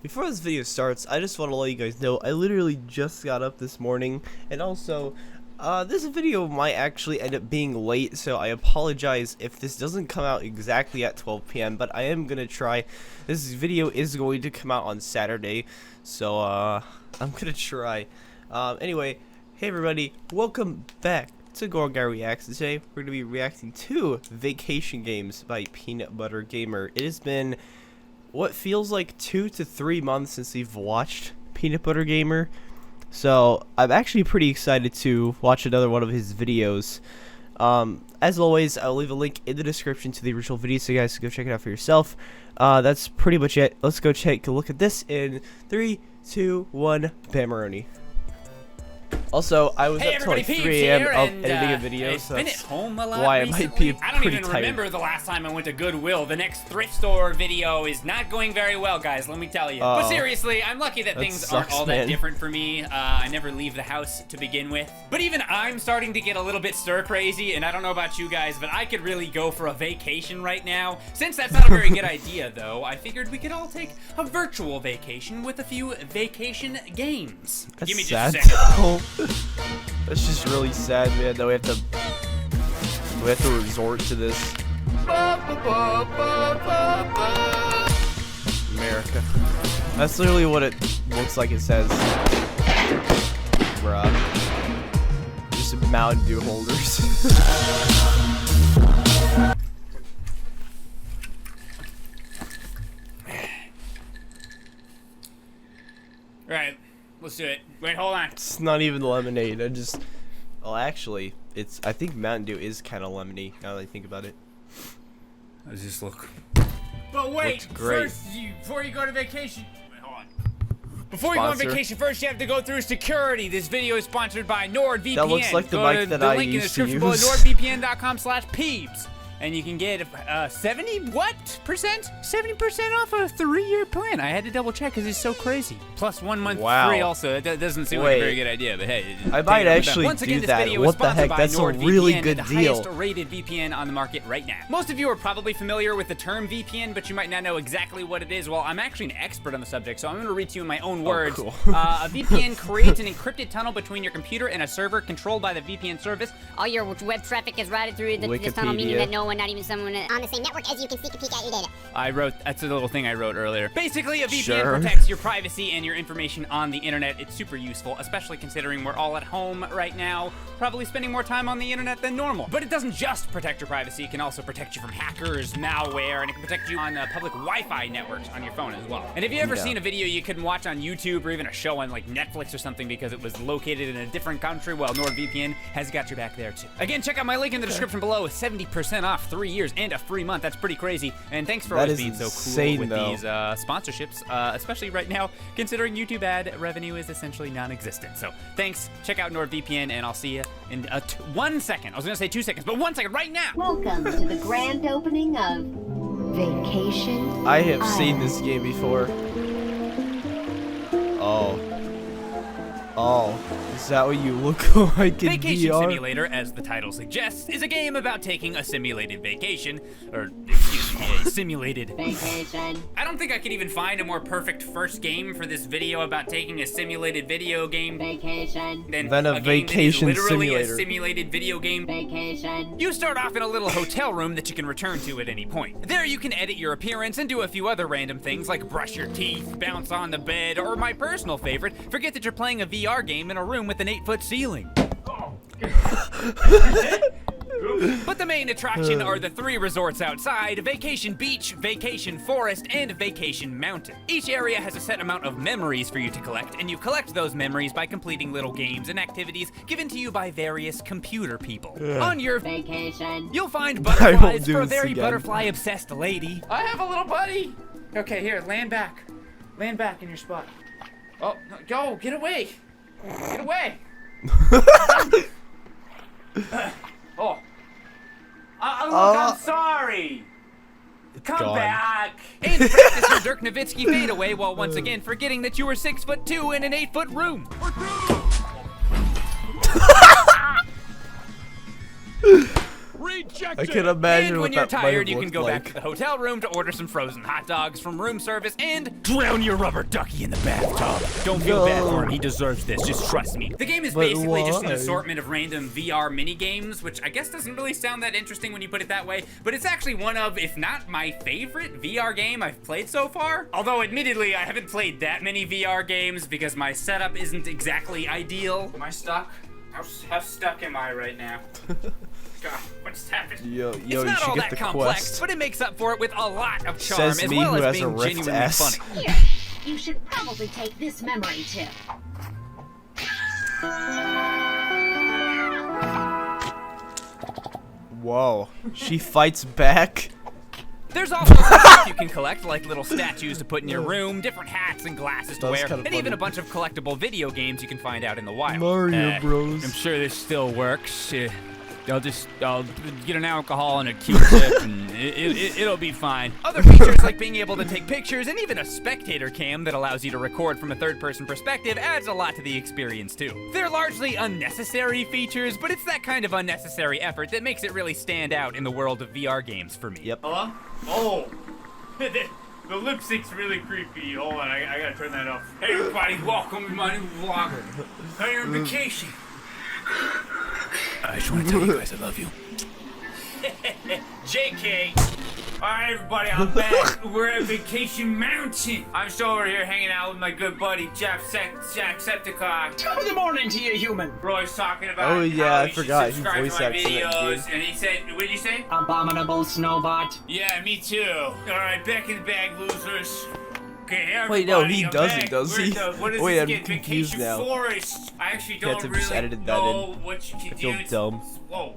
Before this video starts, I just want to let you guys know I literally just got up this morning, and also, this video might actually end up being late, so I apologize if this doesn't come out exactly at 12 p.m., but I am going to try. This video is going to come out on Saturday, so, I'm going to try. Anyway, hey everybody, welcome back to GoronGuyReacts. Today, we're going to be reacting to Vacation Games by PeanutButterGamer. It has been what feels like 2 to 3 months since we've watched PeanutButterGamer, so I'm actually pretty excited to watch another one of his videos. As always, I'll leave a link in the description to the original video, so you guys can go check it out for yourself. That's pretty much it. Let's go take a look at this in 3, 2, 1, Bamaroni. Also, I was up till like 3 a.m. editing a video, so that's why I might be pretty tired. I don't even remember the last time I went to Goodwill. The next thrift store video is not going very well, guys, let me tell you. But seriously, I'm lucky that things aren't all that different for me. I never leave the house to begin with. But even I'm starting to get a little bit stir-crazy, and I don't know about you guys, but I could really go for a vacation right now. Since that's not a very good idea, though, I figured we could all take a virtual vacation with a few vacation games. That's Give me sad. just a second. That's just really sad, man, that we have to resort to this. America. That's literally what it looks like it says. Bruh. Just Mountain Dew holders. Right, let's do it. Wait, hold on. It's not even lemonade. Well, actually, I think Mountain Dew is kind of lemony now that I think about it. Let's just look. But wait, first, before you go to vacation, wait, hold on. Before you go on vacation, first you have to go through security. This video is sponsored by NordVPN. That looks like the mic that I used to use. Go to the link in the description below, nordvpn.com/peebs. And you can get 70% off a 3-year plan. I had to double check because it's so crazy. Plus 1 month free also. That doesn't seem like a very good idea, but hey. I might actually do that. What the heck? That's a really good deal. The highest rated VPN on the market right now. Most of you are probably familiar with the term VPN, but you might not know exactly what it is. Well, I'm actually an expert on the subject, so I'm going to read to you in my own words. Cool. A VPN creates an encrypted tunnel between your computer and a server controlled by the VPN service. All your web traffic is routed through this tunnel, meaning that no one, not even someone on the same network as you, can sneak a peek at your data. That's a little thing I wrote earlier. Basically, a VPN protects your privacy and your information on the internet. It's super useful, especially considering we're all at home right now, probably spending more time on the internet than normal. But it doesn't just protect your privacy, it can also protect you from hackers, malware, and it can protect you on public Wi-Fi networks on your phone as well. And if you ever seen a video you couldn't watch on YouTube or even a show on like Netflix or something because it was located in a different country, well, NordVPN has got your back there too. Again, check out my link in the description below with 70% off 3 years and a free month. That's pretty crazy. And thanks for always being so cool with these sponsorships, especially right now, considering YouTube ad revenue is essentially non-existent. So thanks. Check out NordVPN, and I'll see you in 1 second. I was going to say 2 seconds, but 1 second right now. Welcome to the grand opening of Vacation. I have seen this game before. Oh, is that what you look like in Vacation VR? Simulator, as the title suggests, is a game about taking a simulated vacation, or excuse me, a simulated vacation. I don't think I could even find a more perfect first game for this video about taking a simulated video game Vacation. than a vacation literally simulator. A simulated video game. Vacation. You start off in a little hotel room that you can return to at any point. There you can edit your appearance and do a few other random things like brush your teeth, bounce on the bed, or my personal favorite, forget that you're playing a VR game in a room with an 8-foot ceiling. But the main attraction are the 3 resorts outside: Vacation Beach, Vacation Forest, and Vacation Mountain. Each area has a set amount of memories for you to collect, and you collect those memories by completing little games and activities given to you by various computer people. On your vacation, you'll find butterflies for a very butterfly-obsessed lady. I have a little buddy! Okay, here, land back. Land back in your spot. Oh, no, go, get away! Get away! Look, I'm sorry! Come back! And practice your Dirk Nowitzki fadeaway while once again forgetting that you were 6'2" in an 8-foot room. I can imagine And what when you're that might tired, have you can looked go like. back to the hotel room to order some frozen hot dogs from room service and drown your rubber ducky in the bathtub. Don't feel bad for him. He deserves this. Just trust me. The game is basically just an assortment of random VR mini games, which I guess doesn't really sound that interesting when you put it that way, but it's actually one of, if not my favorite VR game I've played so far. Although, admittedly, I haven't played that many VR games because my setup isn't exactly ideal. Am I stuck? How stuck am I right now? God, what's happening? Yo, it's you not should all get that the complex, quest. but it makes up for it with a lot of charm, Says as me well who as has a being rift genuinely S. funny. Here, you should probably take this memory tip. Whoa, she fights back. There's also some stuff you can collect, like little statues to put in your room, different hats and glasses to wear, and even a bunch of collectible video games you can find out in the wild. Mario Bros. I'm sure this still works. I'll get an alcohol and a Q-tip, and it'll be fine. Other features like being able to take pictures and even a spectator cam that allows you to record from a third-person perspective adds a lot to the experience too. They're largely unnecessary features, but it's that kind of unnecessary effort that makes it really stand out in the world of VR games for me. Yep. Hello? Oh, the lip sync's really creepy. Hold on, I gotta turn that off. Hey everybody, welcome to my new vlog. How you're on vacation? I just want to tell you guys I love you. JK. Alright everybody, I'm back. We're at Vacation Mountain. I'm still over here hanging out with my good buddy Jacksepticeye. Top of the morning to you, human. Roy's talking about Oh yeah, how I you should forgot. He subscribe voice to my acts in that game. videos, and he said, what did you say? Abominable Snowbot. Yeah, me too. Alright, back in the bag, losers. Okay, everybody, Wait, no, he I'm doesn't, back. does he? What is Wait, this I'm again? confused Vacation now. Forest. I actually don't Can't have just really edited that know in. what you can I feel do. dumb. Whoa.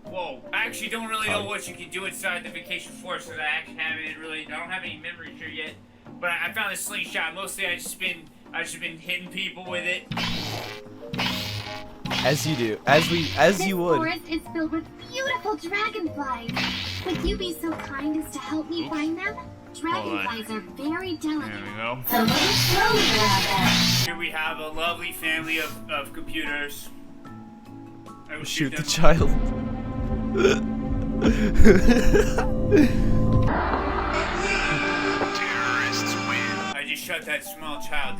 Whoa. I actually don't really know what you can do inside the Vacation Forest, because I don't have any memories here yet. But I found this slingshot. Mostly I've just been hitting people with it. As you do. As you would. This forest is filled with beautiful dragonflies. Would you be so kind as to help me find them? Dragonflies are very delicate. There we go. So move slowly around them. Here we have a lovely family of computers. I will Shoot the them. child. Terrorists win. I just shot that small child.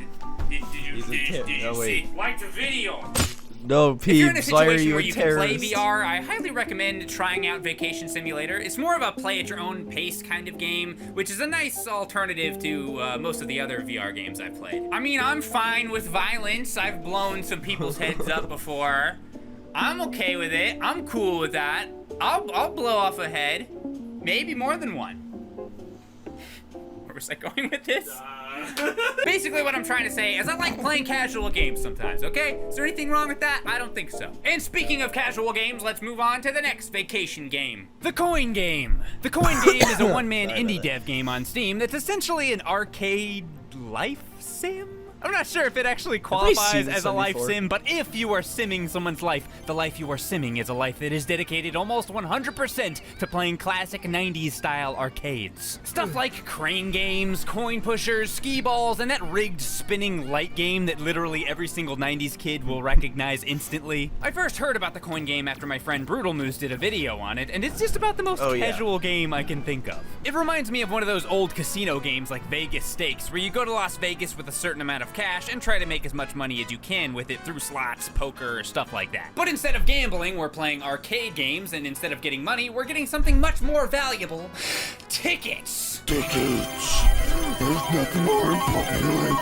Did you see? Like the video. No, If you're in a Peebs, why are situation you where a you can play terrorist? VR, I highly recommend trying out Vacation Simulator. It's more of a play at your own pace kind of game, which is a nice alternative to most of the other VR games I've played. I mean, I'm fine with violence. I've blown some people's heads up before. I'm okay with it. I'm cool with that. I'll blow off a head. Maybe more than one. Where was I going with this? Basically what I'm trying to say is I like playing casual games sometimes, okay? Is there anything wrong with that? I don't think so. And speaking of casual games, let's move on to the next vacation game. The Coin Game. The Coin Game is a one-man indie dev game on Steam that's essentially an arcade life sim? I'm not sure if it actually qualifies as a life sim, but if you are simming someone's life, the life you are simming is a life that is dedicated almost 100% to playing classic 90s style arcades. Stuff like crane games, coin pushers, skee balls, and that rigged spinning light game that literally every single 90s kid will recognize instantly. I first heard about the Coin Game after my friend Brutal Moose did a video on it, and it's just about the most casual game I can think of. It reminds me of one of those old casino games like Vegas Stakes, where you go to Las Vegas with a certain amount of cash and try to make as much money as you can with it through slots, poker, stuff like that. But instead of gambling, we're playing arcade games, and instead of getting money, we're getting something much more valuable. Tickets! Tickets. There's nothing more important than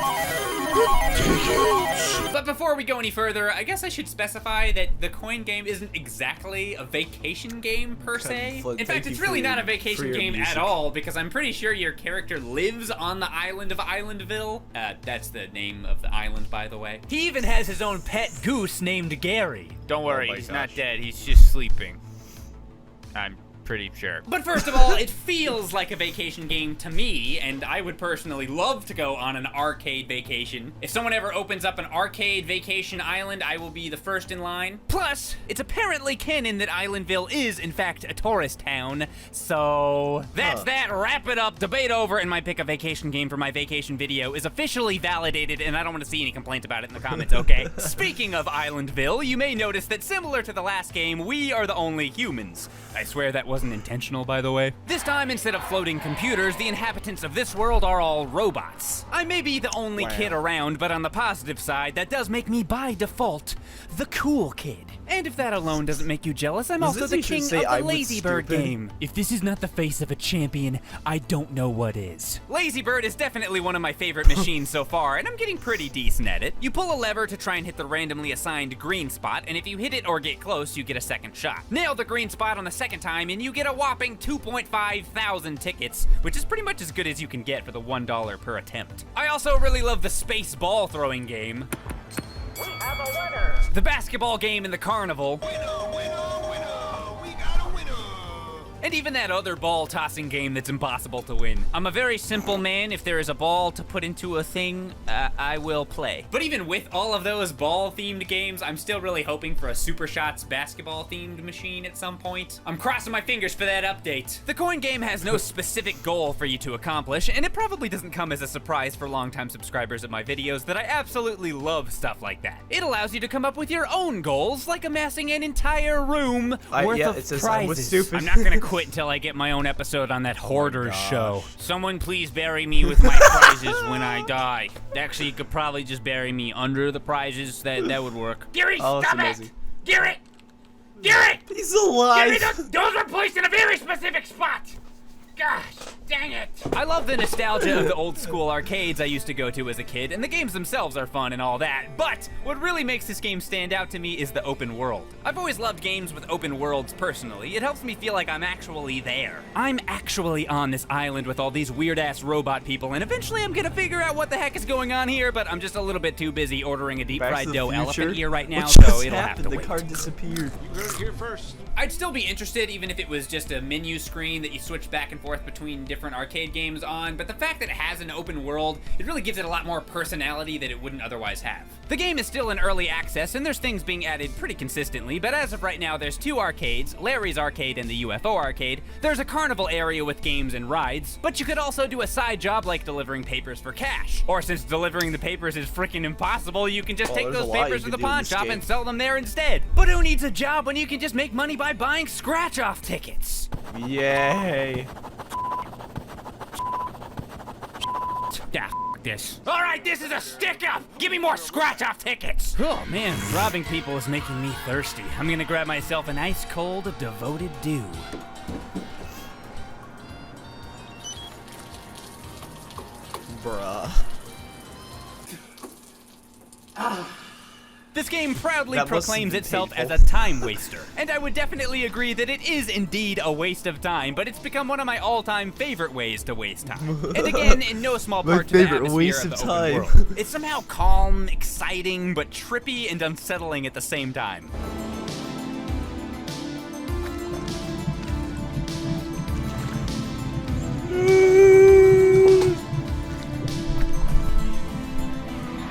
tickets. But before we go any further, I guess I should specify that the Coin Game isn't exactly a vacation game per se. In fact, it's really not a vacation game at all, because I'm pretty sure your character lives on the island of Islandville. That's the name of the island, by the way. He even has his own pet goose named Gary. Don't worry, he's not dead, he's just sleeping. I'm pretty sure. But first of all, it feels like a vacation game to me, and I would personally love to go on an arcade vacation. If someone ever opens up an arcade vacation island, I will be the first in line. Plus, it's apparently canon that Islandville is, in fact, a tourist town. So, that's that. Wrap it up. Debate over, and my pick a vacation game for my vacation video is officially validated, and I don't want to see any complaints about it in the comments, okay? Speaking of Islandville, you may notice that similar to the last game, we are the only humans. I swear that wasn't intentional, by the way. This time, instead of floating computers, the inhabitants of this world are all robots. I may be the only kid around, but on the positive side, that does make me, by default, the cool kid. And if that alone doesn't make you jealous, I'm also the king of the Lazy Bird game. If this is not the face of a champion, I don't know what is. Lazy Bird is definitely one of my favorite machines so far, and I'm getting pretty decent at it. You pull a lever to try and hit the randomly assigned green spot, and if you hit it or get close, you get a second shot. Nail the green spot on the second time, and you get a whopping 2.5 thousand tickets, which is pretty much as good as you can get for the $1 per attempt. I also really love the space ball throwing game. We have a winner! The basketball game in the carnival. Winner, winner, winner! We got a winner! And even that other ball tossing game that's impossible to win. I'm a very simple man. If there is a ball to put into a thing, I will play. But even with all of those ball-themed games, I'm still really hoping for a Super Shots basketball-themed machine at some point. I'm crossing my fingers for that update. The coin game has no specific goal for you to accomplish, and it probably doesn't come as a surprise for longtime subscribers of my videos that I absolutely love stuff like that. It allows you to come up with your own goals, like amassing an entire room worth of prizes. I'm not gonna quit until I get my own episode on that Hoarders show. Someone please bury me with my prizes when I die. Actually, you could probably just bury me under the prizes. That would work. Gary, stop it! Gary! Gary! He's alive! Gary, those were placed in a very specific spot! Gosh, dang it. I love the nostalgia of the old school arcades I used to go to as a kid, and the games themselves are fun and all that, but what really makes this game stand out to me is the open world. I've always loved games with open worlds personally. It helps me feel like I'm actually there. I'm actually on this island with all these weird-ass robot people, and eventually I'm gonna figure out what the heck is going on here, but I'm just a little bit too busy ordering a deep-fried dough elephant ear right now, so it'll have to wait. The card disappeared. You heard it here first. I'd still be interested even if it was just a menu screen that you switch back and forth between different arcade games on, but the fact that it has an open world, it really gives it a lot more personality that it wouldn't otherwise have. The game is still in early access, and there's things being added pretty consistently, but as of right now, there's 2 arcades, Larry's Arcade and the UFO Arcade. There's a carnival area with games and rides, but you could also do a side job like delivering papers for cash. Or since delivering the papers is freaking impossible, you can just take those papers to the pawn shop and sell them there instead. But who needs a job when you can just make money by buying scratch-off tickets? Yay. Yeah, this. All right, this is a stick-up. Give me more scratch-off tickets. Oh, man, robbing people is making me thirsty. I'm gonna grab myself an ice-cold, devoted dew. Bruh. This game proudly proclaims itself as a time waster, and I would definitely agree that it is indeed a waste of time, but it's become one of my all-time favorite ways to waste time. And again, in no small part to the atmosphere of the open world. It's somehow calm, exciting, but trippy and unsettling at the same time.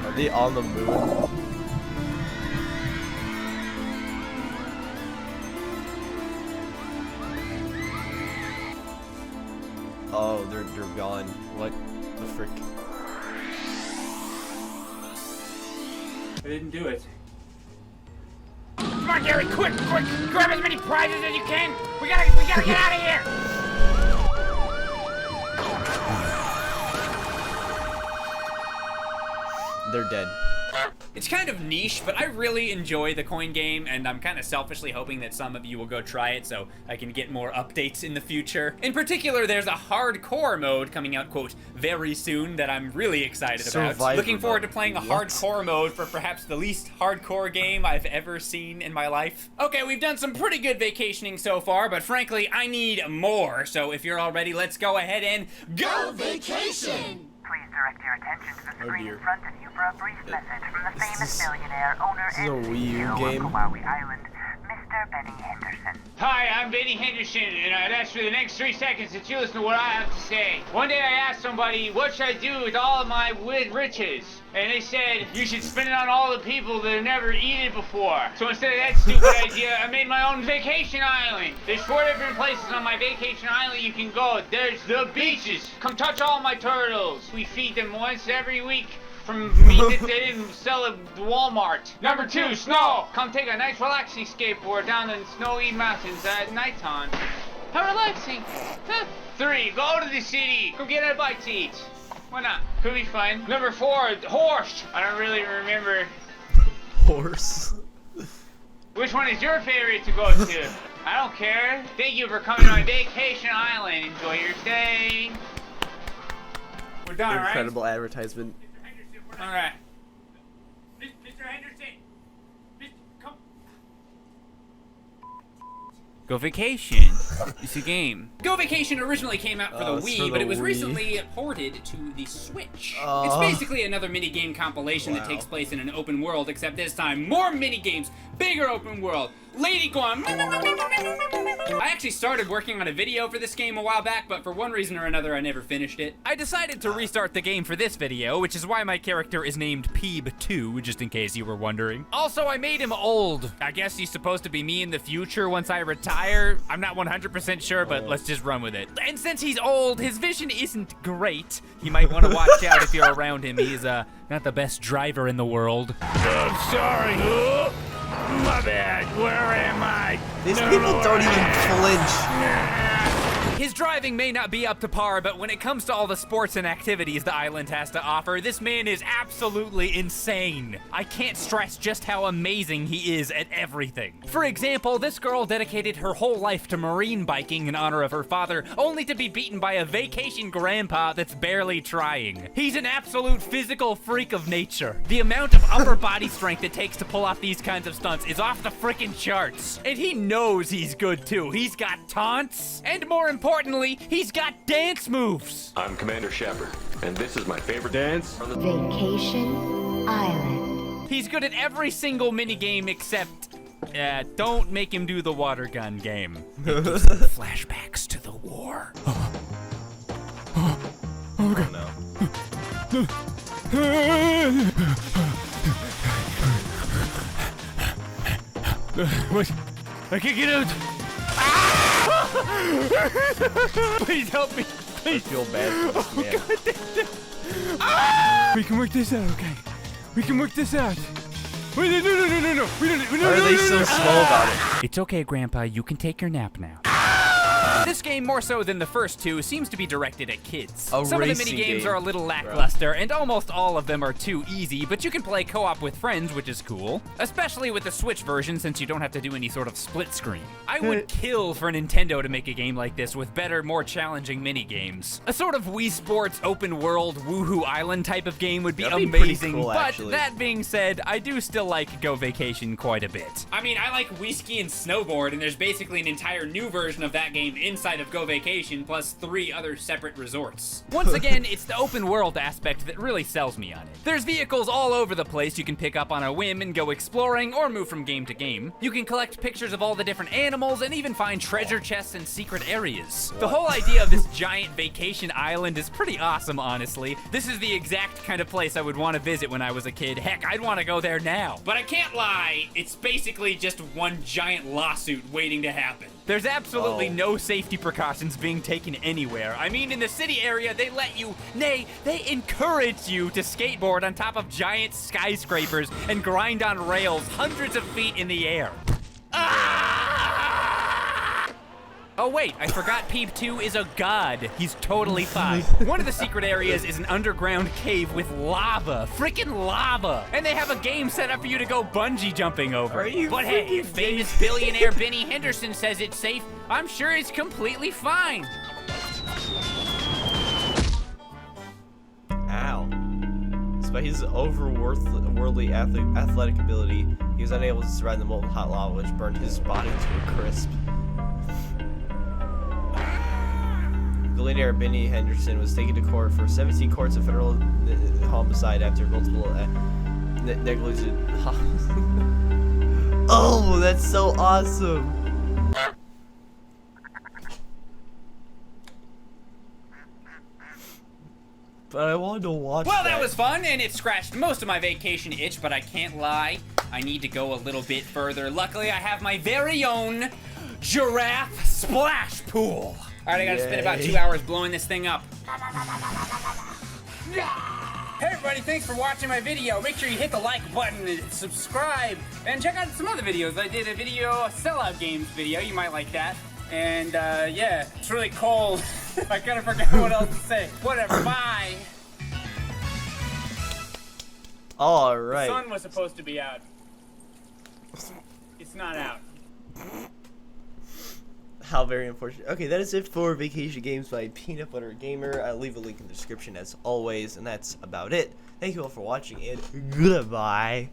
Are they on the moon? Oh, they're gone. What the frick? I didn't do it. Come on, Gary, quick! Grab as many prizes as you can! We gotta get out of here! They're dead. It's kind of niche, but I really enjoy the coin game, and I'm kind of selfishly hoping that some of you will go try it so I can get more updates in the future. In particular, there's a hardcore mode coming out, quote, very soon that I'm really excited about. Looking forward to playing a hardcore mode for perhaps the least hardcore game I've ever seen in my life. Okay, we've done some pretty good vacationing so far, but frankly, I need more. So if you're all ready, let's go ahead and go vacation! Please direct your attention to the screen in front of you for a brief message from the famous millionaire, owner, and CEO of Kauai Island, Mr. Mr. Benny Henderson. Hi, I'm Benny Henderson, and I'd ask for the next 3 seconds that you listen to what I have to say. One day I asked somebody, what should I do with all of my riches? And they said, you should spend it on all the people that have never eaten it before. So instead of that stupid idea, I made my own vacation island. There's 4 different places on my vacation island you can go. There's the beaches. Come touch all my turtles. We feed them once every week from meat that they didn't sell at Walmart. Number 2, snow. Come take a nice relaxing skateboard down the snowy mountains at nighttime. How relaxing. 3, go to the city. Go get a bite to eat. Why not? Could be fun. Number 4, horse. I don't really remember. Horse. Which one is your favorite to go to? I don't care. Thank you for coming on vacation island. Enjoy your stay. We're done, right? Incredible advertisement. Alright. Mr. Henderson! Come. Go Vacation is a game. Go Vacation originally came out for the Wii, but it was recently ported to the Switch. It's basically another minigame compilation that takes place in an open world, except this time more minigames, bigger open world, lady going. I actually started working on a video for this game a while back, but for one reason or another I never finished it. I decided to restart the game for this video, which is why my character is named Peeb2, just in case you were wondering. Also, I made him old. I guess he's supposed to be me in the future once I retire. I'm not 100% sure, but let's just run with it. And since he's old, his vision isn't great. You might want to watch out if you're around him. He's not the best driver in the world. I'm sorry. My bad. Where am I? These people don't even flinch. His driving may not be up to par, but when it comes to all the sports and activities the island has to offer, this man is absolutely insane. I can't stress just how amazing he is at everything. For example, this girl dedicated her whole life to marine biking in honor of her father, only to be beaten by a vacation grandpa that's barely trying. He's an absolute physical freak of nature. The amount of upper body strength it takes to pull off these kinds of stunts is off the freaking charts. And he knows he's good too. He's got taunts, and more importantly, he's got dance moves. I'm Commander Shepard, and this is my favorite dance. Vacation Island. He's good at every single minigame except, don't make him do the water gun game. It gives him flashbacks to the war. Oh no. What? I can't get out. Please help me. Please. I feel bad for this man. We can work this out, okay? We can work this out. Wait, no. Why are they so slow about it? It's okay, Grandpa. You can take your nap now. This game, more so than the first two, seems to be directed at kids. Some of the minigames are a little lackluster, and almost all of them are too easy, but you can play co-op with friends, which is cool. Especially with the Switch version, since you don't have to do any sort of split screen. I would kill for Nintendo to make a game like this with better, more challenging minigames. A sort of Wii Sports open world Woohoo Island type of game would be amazing, cool, but actually. that being said, I do still like Go Vacation quite a bit. I mean, I like Whiskey and Snowboard, and there's basically an entire new version of that game inside of Go Vacation, plus 3 other separate resorts. Once again, it's the open world aspect that really sells me on it. There's vehicles all over the place you can pick up on a whim and go exploring or move from game to game. You can collect pictures of all the different animals and even find treasure chests and secret areas. The whole idea of this giant vacation island is pretty awesome, honestly. This is the exact kind of place I would want to visit when I was a kid. Heck, I'd want to go there now. But I can't lie, it's basically just one giant lawsuit waiting to happen. There's absolutely no safety precautions being taken anywhere. I mean, in the city area, they let you, nay, they encourage you to skateboard on top of giant skyscrapers and grind on rails hundreds of feet in the air. Oh wait, I forgot Peeb2 is a god. He's totally fine. One of the secret areas is an underground cave with lava. Freaking lava. And they have a game set up for you to go bungee jumping over. But hey, if famous billionaire Benny Henderson says it's safe, I'm sure it's completely fine. Ow. Despite his overworldly athletic ability, he was unable to survive the molten hot lava, which burned his body to a crisp. Billionaire Benny Henderson was taken to court for 17 counts of federal homicide after multiple negligent Oh, that's so awesome. But I wanted to watch Well, that was fun, and it scratched most of my vacation itch, but I can't lie. I need to go a little bit further. Luckily, I have my very own giraffe splash pool. All right, I gotta spend about 2 hours blowing this thing up. Hey everybody, thanks for watching my video. Make sure you hit the like button and subscribe, and check out some other videos. I did a sellout games video, you might like that. And yeah, it's really cold. I kind of forgot what else to say. Whatever, bye. All right. The sun was supposed to be out. It's not out. How very unfortunate. Okay, that is it for Vacation Games by PeanutButterGamer. I'll leave a link in the description as always, and that's about it. Thank you all for watching, and goodbye.